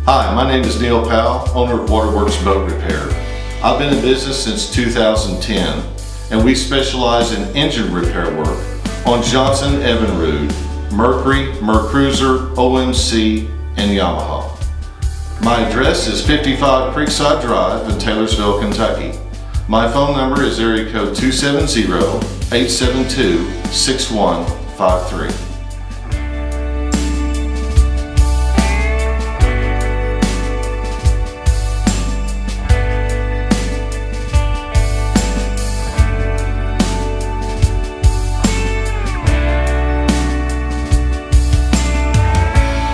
Hi, my name is Neil Powell, owner of Waterworks Boat Repair. I've been in business since 2010, and we specialize in engine repair work on Johnson, Evinrude, Mercury, Mercruiser, OMC, and Yamaha. My address is 55 Creekside Drive in Taylorsville, Kentucky. My phone number is area code 270-872-6153.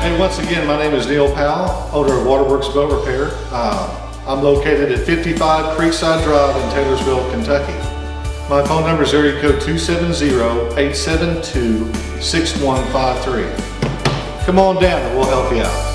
And once again, my name is Neil Powell, owner of Waterworks Boat Repair. I'm located at 55 Creekside Drive in Taylorsville, Kentucky. My phone number is area code 270-872-6153. Come on down and we'll help you out.